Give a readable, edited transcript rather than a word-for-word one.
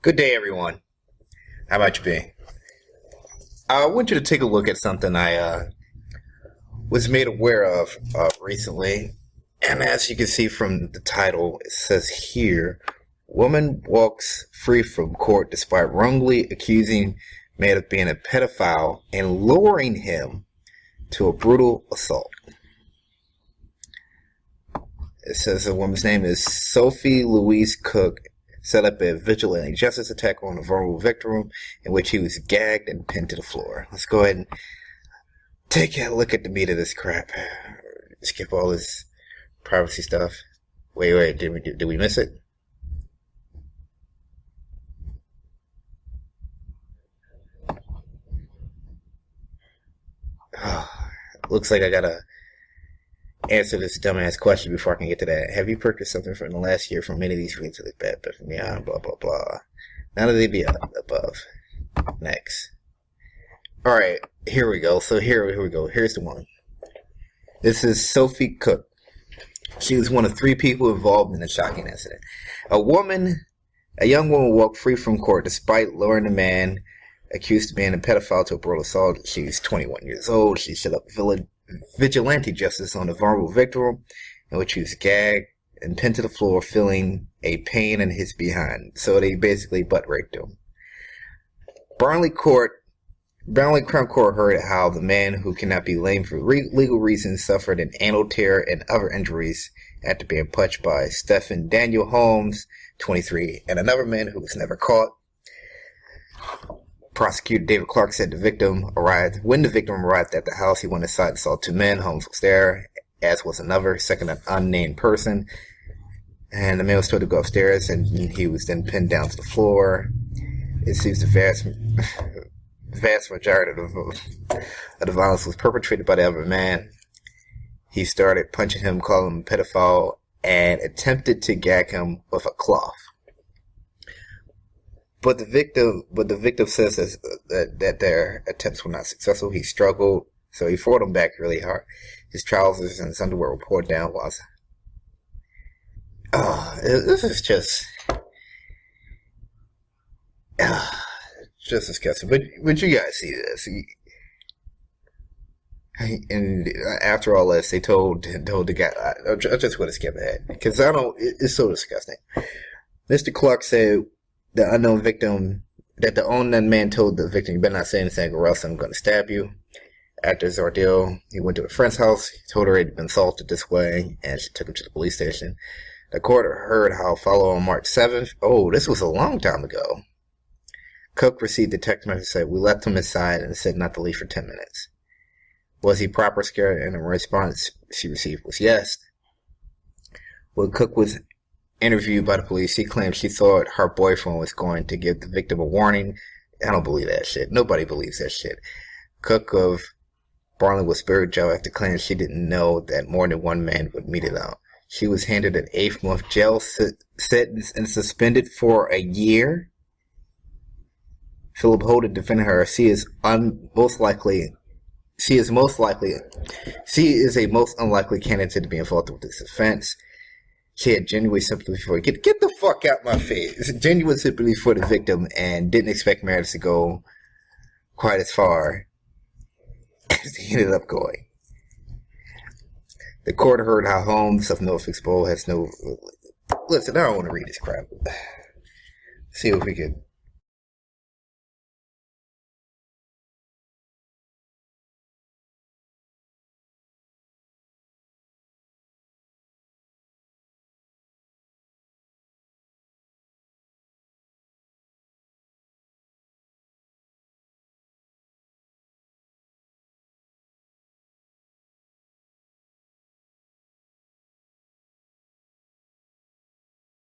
Good day, everyone. How about you be? I want you to take a look at something I was made aware of recently. And as you can see from the title, it says here, Woman walks free from court despite wrongly accusing man of being a pedophile and luring him to a brutal assault. It says the woman's name is Sophie Cooke, set up a vigilante justice attack on a vulnerable victim in which he was gagged and pinned to the floor. Let's go ahead and take a look at the meat of this crap. Skip all this privacy stuff. Wait, did we miss it? Looks like I gotta answer this dumbass question before I can get to that. Have you purchased something from the last year from any of these retailers? Bad, but from blah blah blah. None of the above. Next. All right, here we go. So here we go. Here's the one. This is Sophie Cooke. She was one of three people involved in the shocking incident. A young woman walked free from court despite luring a man accused of being a pedophile to a brutal assault. She was 21 years old. She set up vigilante justice on a vulnerable victim in which he was gagged and pinned to the floor, feeling a pain in his behind. So they basically butt raped him. Burnley Crown Court heard how the man, who cannot be blamed for legal reasons, suffered an anal tear and other injuries after being punched by Stephen Daniel Holmes, 23, and another man who was never caught. Prosecutor David Clark said when the victim arrived at the house, he went inside and saw two men. Holmes was there, as was another, second an unnamed person. And the man was told to go upstairs, and he was then pinned down to the floor. It seems the vast majority of the violence was perpetrated by the other man. He started punching him, calling him a pedophile, and attempted to gag him with a cloth. But the victim says that their attempts were not successful. He struggled, so he fought him back really hard. His trousers and his underwear were pulled down. This is just disgusting. But you guys see this. And after all this, they told the guy, I just want to skip ahead, because it's so disgusting. Mr. Clark said the unknown man told the victim, "You better not say anything or else I'm going to stab you." After his ordeal, he went to a friend's house. He told her he'd been assaulted this way, and she took him to the police station. The court heard how following March 7th, this was a long time ago, Cook received a text message that said, "We left him inside and said not to leave for 10 minutes. Was he proper scared?" And the response she received was yes. When Cook was interviewed by the police, she claimed she thought her boyfriend was going to give the victim a warning. I don't believe that shit. Nobody believes that shit. Cook of Barnley was spared jail after claiming she didn't know that more than one man would meet it out. She was handed an 8-month jail sentence and suspended for a year. Philip Holden defended her. She is a most unlikely candidate to be involved with this offense. She had genuine sympathy for get the fuck out my face. Genuine sympathy for the victim and didn't expect marriage to go quite as far as he ended up going. The court heard how Holmes of Norfolk Bowl has no... Listen, I don't want to read this crap. See if we could